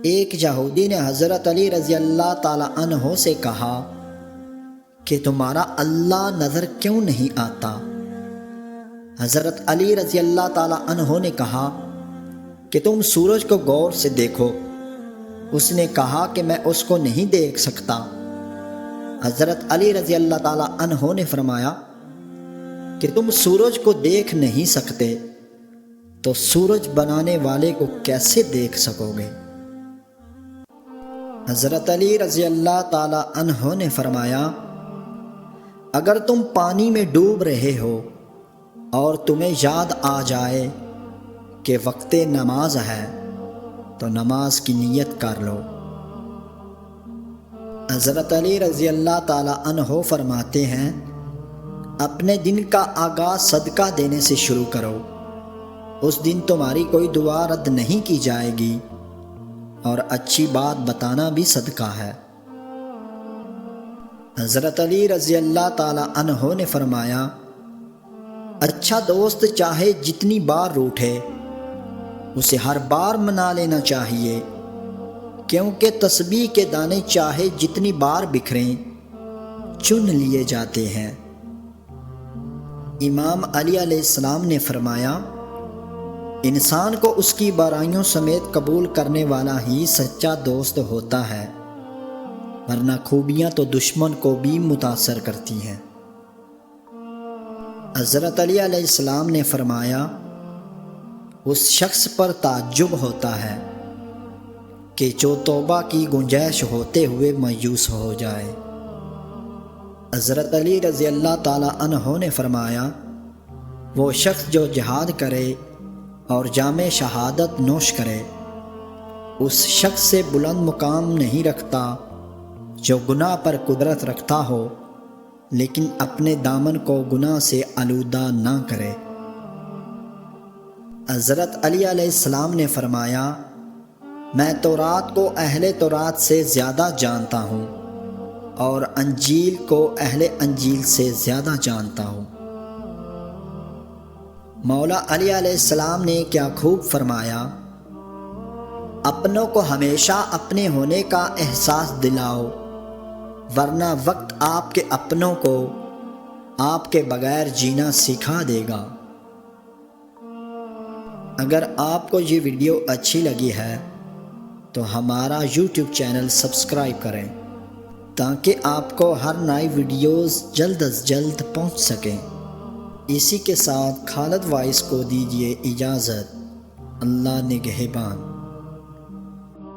ایک یہودی نے حضرت علی رضی اللہ تعالی عنہ سے کہا کہ تمہارا اللہ نظر کیوں نہیں آتا؟ حضرت علی رضی اللہ تعالی عنہ نے کہا کہ تم سورج کو غور سے دیکھو۔ اس نے کہا کہ میں اس کو نہیں دیکھ سکتا۔ حضرت علی رضی اللہ تعالی عنہ نے فرمایا کہ تم سورج کو دیکھ نہیں سکتے تو سورج بنانے والے کو کیسے دیکھ سکو گے؟ حضرت علی رضی اللہ تعالی عنہ نے فرمایا اگر تم پانی میں ڈوب رہے ہو اور تمہیں یاد آ جائے کہ وقت نماز ہے تو نماز کی نیت کر لو۔ حضرت علی رضی اللہ تعالی عنہ فرماتے ہیں اپنے دن کا آغاز صدقہ دینے سے شروع کرو، اس دن تمہاری کوئی دعا رد نہیں کی جائے گی اور اچھی بات بتانا بھی صدقہ ہے۔ حضرت علی رضی اللہ تعالی عنہ نے فرمایا اچھا دوست چاہے جتنی بار روٹھے اسے ہر بار منا لینا چاہیے، کیونکہ تسبیح کے دانے چاہے جتنی بار بکھریں چن لیے جاتے ہیں۔ امام علی علیہ السلام نے فرمایا انسان کو اس کی برائیوں سمیت قبول کرنے والا ہی سچا دوست ہوتا ہے، ورنہ خوبیاں تو دشمن کو بھی متاثر کرتی ہیں۔ حضرت علی علیہ السلام نے فرمایا اس شخص پر تعجب ہوتا ہے کہ جو توبہ کی گنجائش ہوتے ہوئے مایوس ہو جائے۔ حضرت علی رضی اللہ تعالی عنہ نے فرمایا وہ شخص جو جہاد کرے اور جام شہادت نوش کرے اس شخص سے بلند مقام نہیں رکھتا جو گناہ پر قدرت رکھتا ہو لیکن اپنے دامن کو گناہ سے آلودہ نہ کرے۔ حضرت علی علیہ السلام نے فرمایا میں تورات کو اہل تورات سے زیادہ جانتا ہوں اور انجیل کو اہل انجیل سے زیادہ جانتا ہوں۔ مولا علی علیہ السلام نے کیا خوب فرمایا اپنوں کو ہمیشہ اپنے ہونے کا احساس دلاؤ، ورنہ وقت آپ کے اپنوں کو آپ کے بغیر جینا سکھا دے گا۔ اگر آپ کو یہ ویڈیو اچھی لگی ہے تو ہمارا یوٹیوب چینل سبسکرائب کریں تاکہ آپ کو ہر نئی ویڈیوز جلد از جلد پہنچ سکیں۔ اسی کے ساتھ خالد وائس کو دیجیے اجازت۔ اللہ نگہبان۔